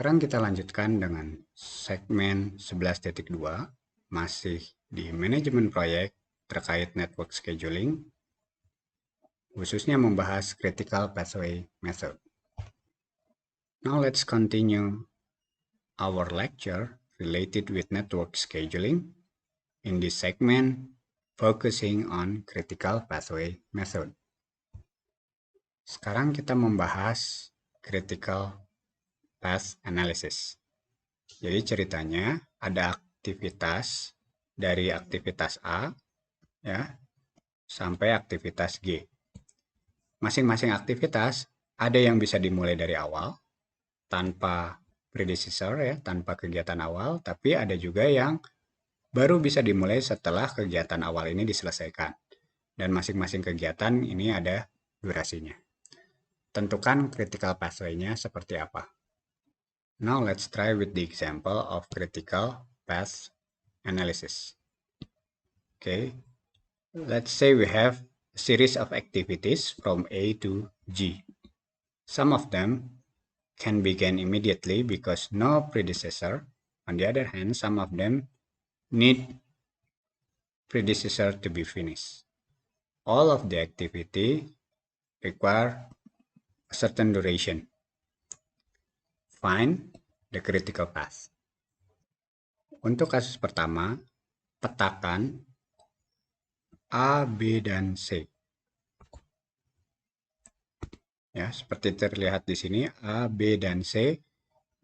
Sekarang kita lanjutkan dengan segmen 11.2, masih di manajemen proyek terkait network scheduling, khususnya membahas critical pathway method. Now let's continue our lecture related with network scheduling in this segment focusing on critical pathway method. Sekarang kita membahas critical path analysis. Jadi ceritanya ada aktivitas dari aktivitas A ya sampai aktivitas G. Masing-masing aktivitas ada yang bisa dimulai dari awal tanpa predecessor ya, tanpa kegiatan awal, tapi ada juga yang baru bisa dimulai setelah kegiatan awal ini diselesaikan. Dan masing-masing kegiatan ini ada durasinya. Tentukan critical pathway-nya seperti apa. Now let's try with the example of critical path analysis. Okay, let's say we have a series of activities from A to G. Some of them can begin immediately because no predecessor. On the other hand, some of them need predecessor to be finished. All of the activity require a certain duration. Find the critical path. Untuk kasus pertama, petakan A, B, dan C. Ya, seperti terlihat di sini, A, B, dan C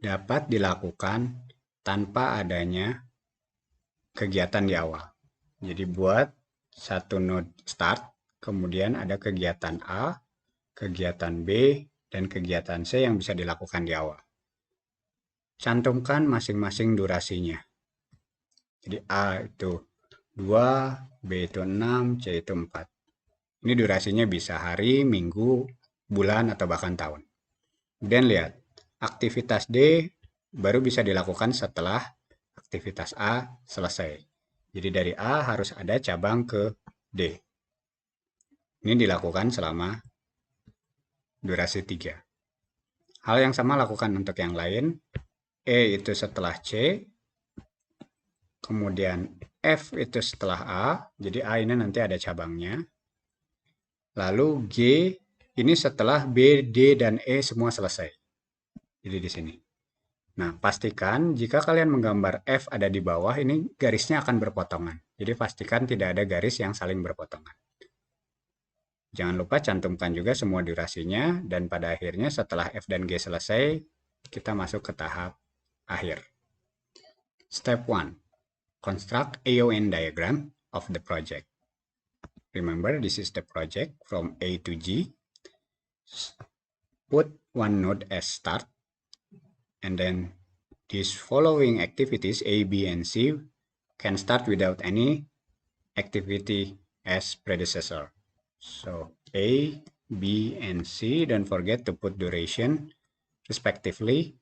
dapat dilakukan tanpa adanya kegiatan di awal. Jadi buat satu node start, kemudian ada kegiatan A, kegiatan B, dan kegiatan C yang bisa dilakukan di awal. Cantumkan masing-masing durasinya. Jadi A itu 2, B itu 6, C itu 4. Ini durasinya bisa hari, minggu, bulan, atau bahkan tahun. Kemudian lihat, aktivitas D baru bisa dilakukan setelah aktivitas A selesai. Jadi dari A harus ada cabang ke D. Ini dilakukan selama durasi 3. Hal yang sama lakukan untuk yang lain. E itu setelah C, kemudian F itu setelah A, jadi A ini nanti ada cabangnya. Lalu G ini setelah B, D, dan E semua selesai. Jadi di sini. Nah, pastikan jika kalian menggambar F ada di bawah, ini garisnya akan berpotongan. Jadi pastikan tidak ada garis yang saling berpotongan. Jangan lupa cantumkan juga semua durasinya, dan pada akhirnya setelah F dan G selesai, kita masuk ke tahap akhir. Step 1. Construct AON diagram of the project. Remember, this is the project from A to G. Put one node as start, and then these following activities A, B, and C can start without any activity as predecessor. So A, B, and C, don't forget to put duration respectively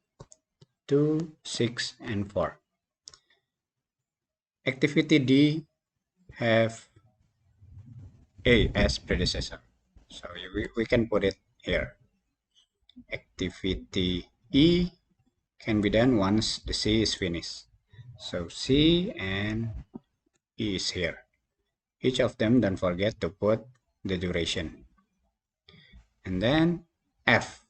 2, 6, and 4. Activity D have A as predecessor. So we can put it here. Activity E can be done once the C is finished. So C and E is here. Each of them, don't forget to put the duration. And then F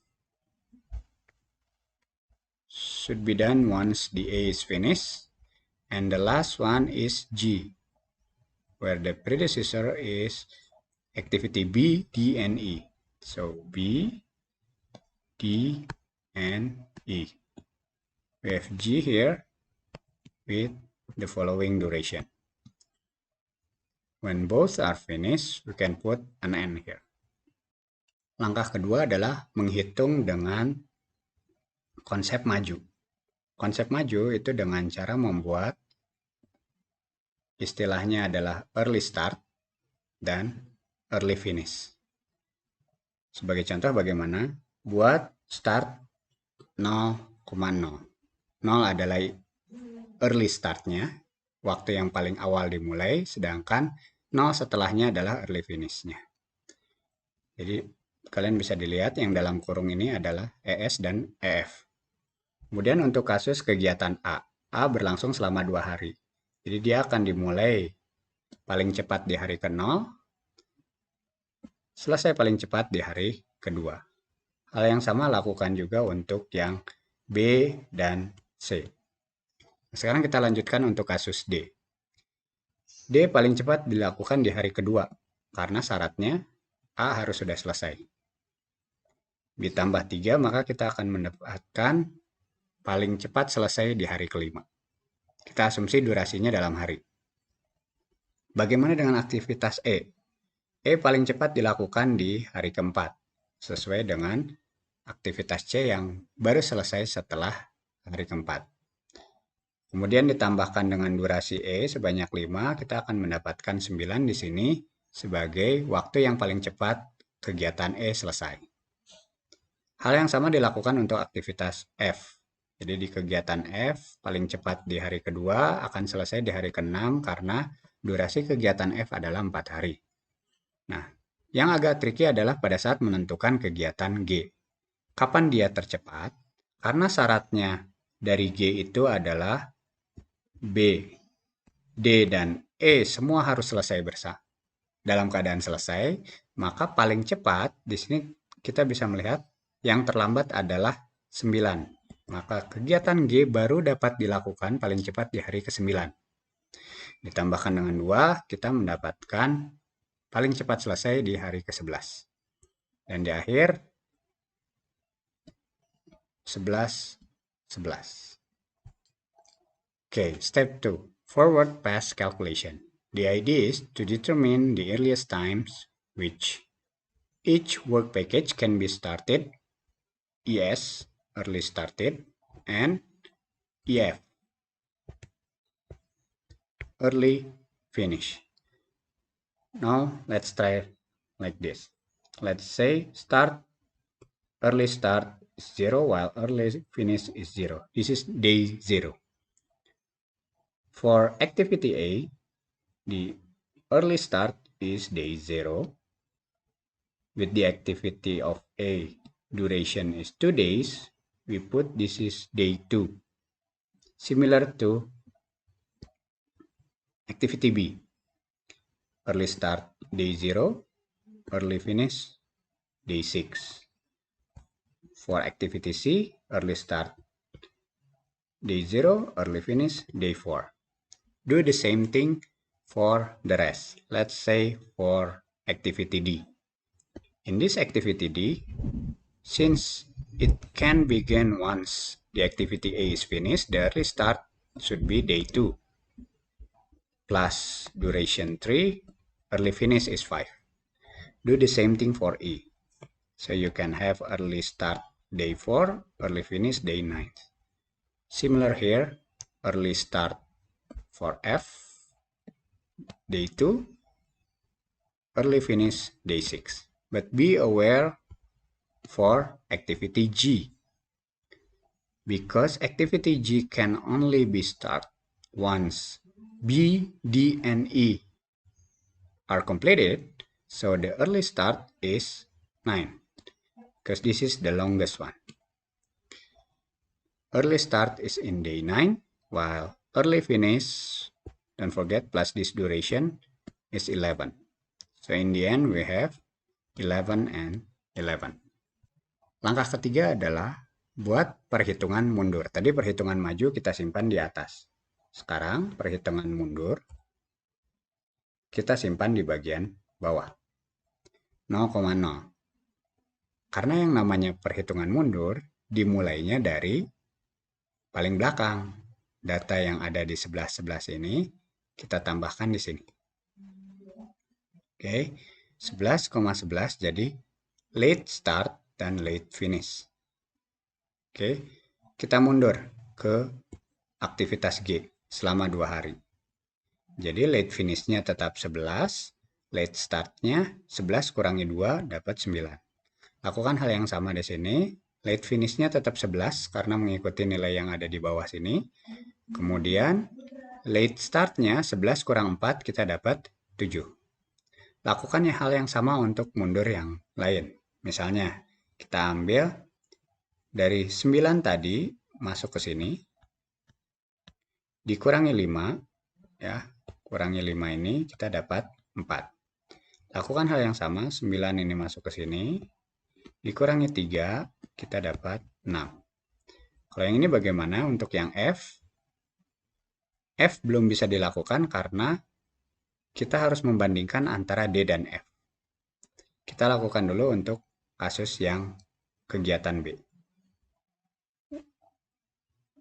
should be done once the A is finished. And the last one is G, where the predecessor is activity B, D, and E. So B, D, and E. We have G here with the following duration. When both are finished, we can put an N here. Langkah kedua adalah menghitung dengan konsep maju. Konsep maju itu dengan cara membuat istilahnya adalah early start dan early finish. Sebagai contoh bagaimana? Buat start 0,0. 0 adalah early startnya, waktu yang paling awal dimulai, sedangkan 0 setelahnya adalah early finishnya. Jadi kalian bisa dilihat yang dalam kurung ini adalah ES dan EF. Kemudian untuk kasus kegiatan A. A berlangsung selama 2 hari. Jadi dia akan dimulai paling cepat di hari ke-0, selesai paling cepat di hari kedua. Hal yang sama lakukan juga untuk yang B dan C. Sekarang kita lanjutkan untuk kasus D. D paling cepat dilakukan di hari kedua, karena syaratnya A harus sudah selesai. Ditambah 3, maka kita akan mendapatkan paling cepat selesai di hari kelima. Kita asumsi durasinya dalam hari. Bagaimana dengan aktivitas E? E paling cepat dilakukan di hari keempat, sesuai dengan aktivitas C yang baru selesai setelah hari keempat. Kemudian ditambahkan dengan durasi E sebanyak 5, kita akan mendapatkan 9 di sini sebagai waktu yang paling cepat kegiatan E selesai. Hal yang sama dilakukan untuk aktivitas F. Jadi di kegiatan F, paling cepat di hari kedua akan selesai di hari ke-6 karena durasi kegiatan F adalah 4 hari. Nah, yang agak tricky adalah pada saat menentukan kegiatan G. Kapan dia tercepat? Karena syaratnya dari G itu adalah B, D, dan E semua harus selesai dalam keadaan selesai, maka paling cepat di sini kita bisa melihat yang terlambat adalah 9. Maka kegiatan G baru dapat dilakukan paling cepat di hari ke-9. Ditambahkan dengan 2, kita mendapatkan paling cepat selesai di hari ke-11. Dan di akhir 11, 11. Okay, step 2. Forward past calculation. The idea is to determine the earliest times which each work package can be started, ES, early started, and EF, early finish. Now, let's try like this. Let's say early start is 0 while early finish is 0. This is day 0. For activity A, the early start is day 0. With the activity of A, duration is 2 days. We put this is day 2. Similar to activity B. Early start day 0, early finish day 6. For activity C, early start day 0, early finish day 4. Do the same thing for the rest. Let's say for activity D. In this activity D, since it can begin once the activity A is finished, the early start should be day 2 plus duration 3, early finish is 5. Do the same thing for E. So you can have early start day 4, early finish day 9. Similar here, early start for F, day 2, early finish day 6. But be aware for activity G, because activity G can only be start once B, D, and E are completed, so the early start is 9, because this is the longest one. Early start is in day 9, while early finish, don't forget, plus this duration is 11. So in the end, we have 11 and 11. Langkah ketiga adalah buat perhitungan mundur. Tadi perhitungan maju kita simpan di atas. Sekarang perhitungan mundur kita simpan di bagian bawah. 0,0. Karena yang namanya perhitungan mundur dimulainya dari paling belakang. Data yang ada di sebelah ini kita tambahkan di sini. Oke, 11,11 jadi late start dan late finish. Oke, kita mundur ke aktivitas G selama 2 hari. Jadi late finish-nya tetap 11, late start-nya 11 kurangi 2 dapat 9. Lakukan hal yang sama di sini. Late finish-nya tetap 11 karena mengikuti nilai yang ada di bawah sini. Kemudian late start-nya 11 kurang 4 kita dapat 7. Lakukan hal yang sama untuk mundur yang lain. Misalnya kita ambil dari 9 tadi masuk ke sini, dikurangi 5, ya, kurangi 5 ini kita dapat 4. Lakukan hal yang sama, 9 ini masuk ke sini, dikurangi 3, kita dapat 6. Kalau yang ini bagaimana untuk yang F? F belum bisa dilakukan karena kita harus membandingkan antara D dan F. Kita lakukan dulu untuk kasus yang kegiatan B.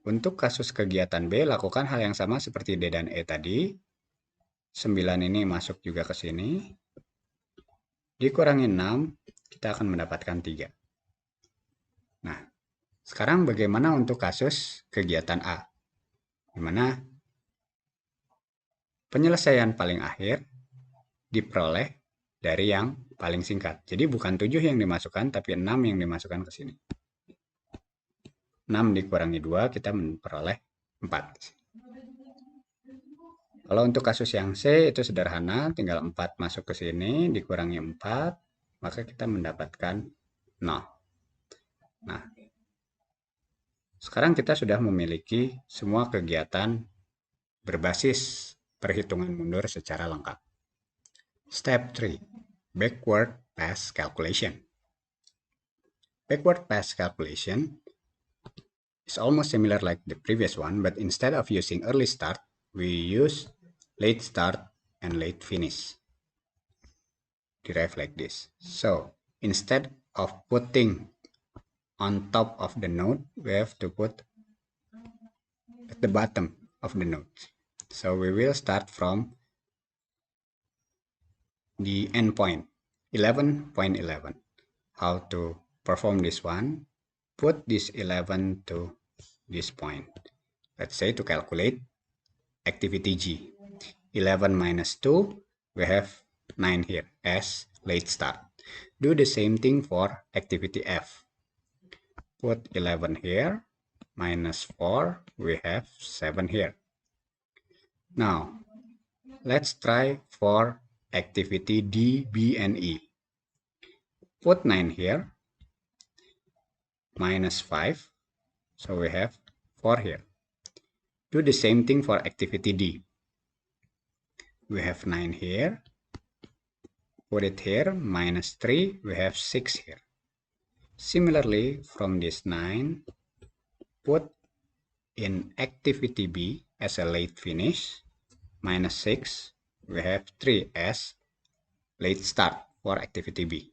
Untuk kasus kegiatan B, lakukan hal yang sama seperti D dan E tadi. 9 ini masuk juga ke sini. Dikurangi 6, kita akan mendapatkan 3. Nah, sekarang bagaimana untuk kasus kegiatan A? Di mana penyelesaian paling akhir diperoleh dari yang paling singkat. Jadi bukan 7 yang dimasukkan, tapi 6 yang dimasukkan ke sini. 6 dikurangi 2, kita memperoleh 4. Kalau untuk kasus yang C itu sederhana, tinggal 4 masuk ke sini, dikurangi 4, maka kita mendapatkan 0. Nah, sekarang kita sudah memiliki semua kegiatan berbasis perhitungan mundur secara lengkap. Step 3. Backward pass calculation. Backward pass calculation is almost similar like the previous one, but instead of using early start, we use late start and late finish. Derive like this. So, instead of putting on top of the node, we have to put at the bottom of the node. So, we will start from the endpoint, 11.11. How to perform this one? Put this 11 to this point. Let's say to calculate activity G. 11 minus 2, we have 9 here as late start. Do the same thing for activity F. Put 11 here, minus 4, we have 7 here. Now, let's try for activity D, B, and E. Put 9 here, minus 5, so we have 4 here. Do the same thing for activity D. We have 9 here, put it here, minus 3, we have 6 here. Similarly, from this 9, put in activity B as a late finish, minus 6, we have 3 as late start for activity B.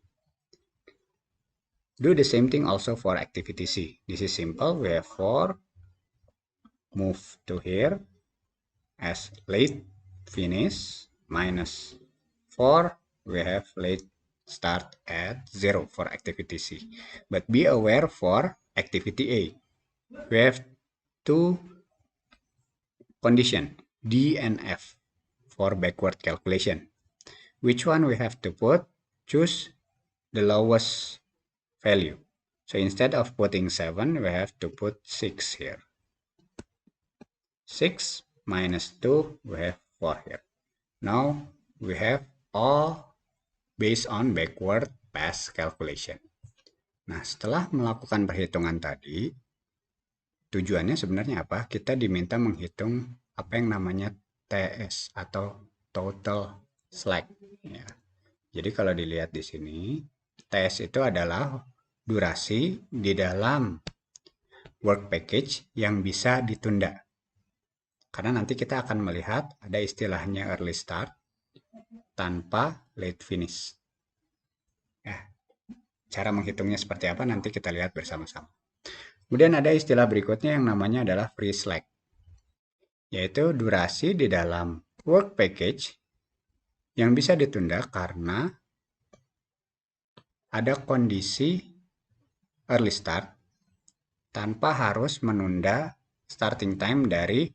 Do the same thing also for activity C. This is simple, we have 4, move to here as late finish, minus 4, we have late start at 0 for activity C. But be aware for activity A. We have two conditions, D and F, for backward calculation. Which one we have to put? Choose the lowest value. So instead of putting 7, we have to put 6 here. 6 minus 2, we have 4 here. Now we have all based on backward pass calculation. Nah, setelah melakukan perhitungan tadi, tujuannya sebenarnya apa? Kita diminta menghitung apa yang namanya TS atau total slack. Ya. Jadi kalau dilihat di sini, TS itu adalah durasi di dalam work package yang bisa ditunda. Karena nanti kita akan melihat ada istilahnya early start tanpa late finish. Ya, cara menghitungnya seperti apa nanti kita lihat bersama-sama. Kemudian ada istilah berikutnya yang namanya adalah free slack, yaitu durasi di dalam work package yang bisa ditunda karena ada kondisi early start tanpa harus menunda starting time dari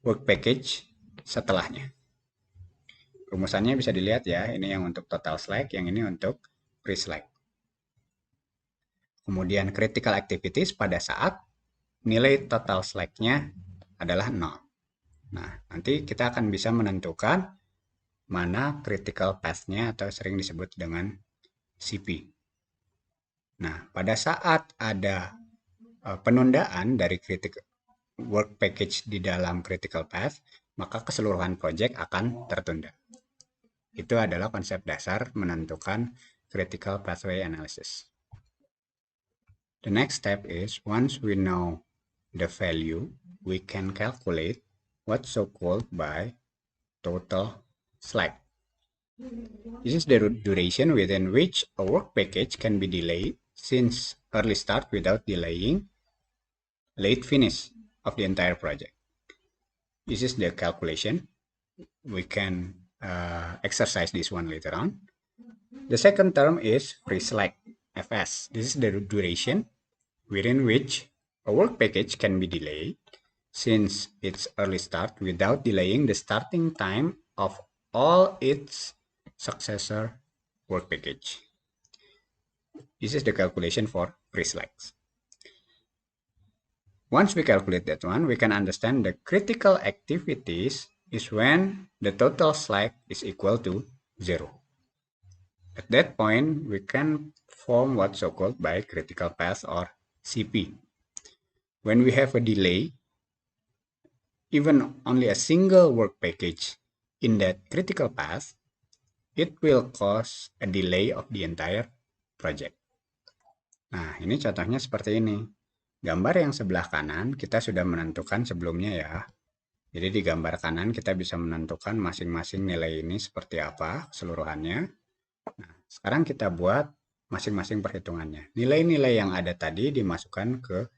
work package setelahnya. Rumusannya bisa dilihat ya, ini yang untuk total slack, yang ini untuk free slack. Kemudian critical activities pada saat nilai total slack-nya adalah 0. Nah, nanti kita akan bisa menentukan mana critical path-nya atau sering disebut dengan CP. Nah, pada saat ada penundaan dari work package di dalam critical path, maka keseluruhan project akan tertunda. Itu adalah konsep dasar menentukan critical pathway analysis. The next step is, once we know the value, we can calculate what's so-called by total slack. This is the duration within which a work package can be delayed since early start without delaying late finish of the entire project. This is the calculation. We can exercise this one later on. The second term is free slack, FS. This is the duration within which a work package can be delayed since its early start without delaying the starting time of all its successor work package. This is the calculation for free slacks. Once we calculate that one, we can understand the critical activities is when the total slack is equal to 0. At that point, we can form what's so-called by critical path or CP. When we have a delay, even only a single work package in that critical path, it will cause a delay of the entire project. Nah, ini contohnya seperti ini. Gambar yang sebelah kanan kita sudah menentukan sebelumnya ya. Jadi di gambar kanan kita bisa menentukan masing-masing nilai ini seperti apa keseluruhannya. Nah, sekarang kita buat masing-masing perhitungannya. Nilai-nilai yang ada tadi dimasukkan ke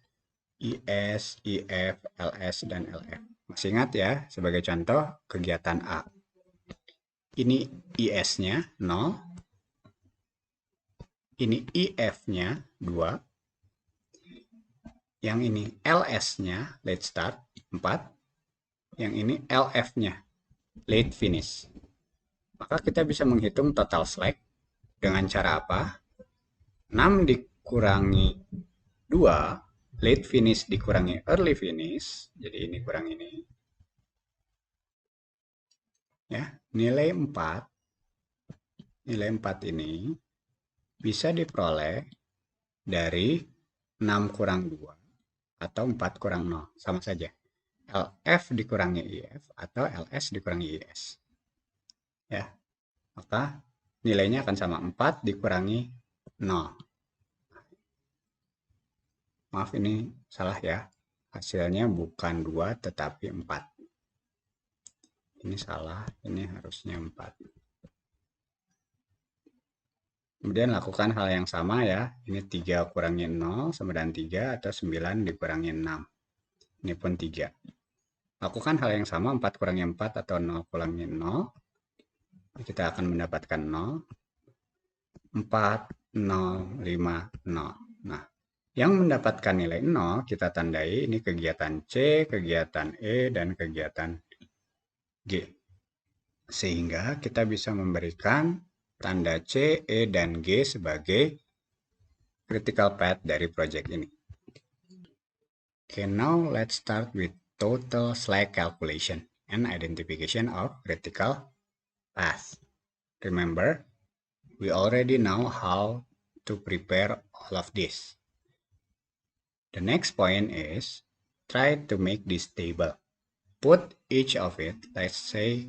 IS, IF, LS, dan LF. Masih ingat ya, sebagai contoh kegiatan A. Ini IS-nya 0. Ini IF-nya 2. Yang ini LS-nya, late start, 4. Yang ini LF-nya, late finish. Maka kita bisa menghitung total slack dengan cara apa? 6 dikurangi 2, late finish dikurangi early finish, jadi ini kurang ini. Ya, nilai 4 ini bisa diperoleh dari 6 kurang 2 atau 4 kurang 0, sama saja. LF dikurangi IF atau LS dikurangi IS. Ya, maka nilainya akan sama 4 dikurangi 0. Maaf ini salah ya. Hasilnya bukan 2 tetapi 4. Ini salah, ini harusnya 4. Kemudian lakukan hal yang sama ya. Ini 3 kurangi 0 sama dengan 3 atau 9 dikurangi 6. Ini pun 3. Lakukan hal yang sama 4 kurangi 4 atau 0 kurangi 0. Kita akan mendapatkan 0. 4, 0, 5, 0. Nah, yang mendapatkan nilai 0 kita tandai ini kegiatan C, kegiatan E, dan kegiatan G. Sehingga kita bisa memberikan tanda C, E, dan G sebagai critical path dari project ini. Okay, now let's start with total slack calculation and identification of critical path. Remember, we already know how to prepare all of this. The next point is try to make this table. Put each of it, let's say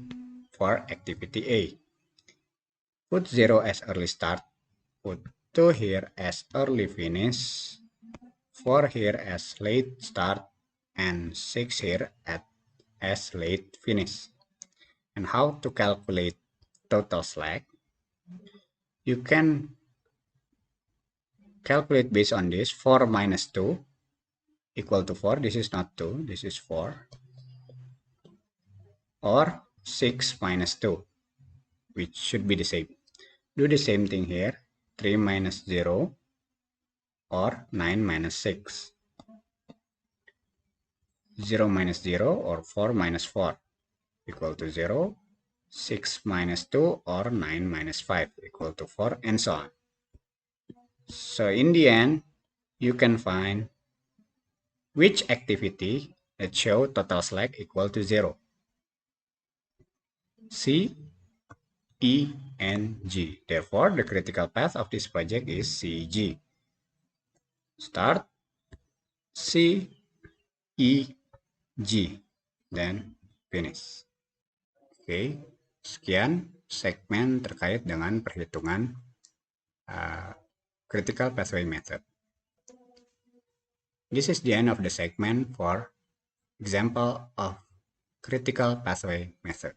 for activity A. Put 0 as early start, put 2 here as early finish, 4 here as late start, and 6 here as late finish. And how to calculate total slack? You can calculate based on this. 4 minus 2 equal to 4. This is not 2, this is 4. Or 6 minus 2, which should be the same. Do the same thing here. 3 minus 0 or 9 minus 6. 0 minus 0 or 4 minus 4 equal to 0. 6 minus 2 or 9 minus 5 equal to 4, and so on. So in the end, you can find which activity that show total slack equal to 0. C, E, and G. Therefore, the critical path of this project is CG. Start, C, E, G, dan finish. Oke, sekian segmen terkait dengan perhitungan critical pathway method. This is the end of the segment for example of critical pathway method.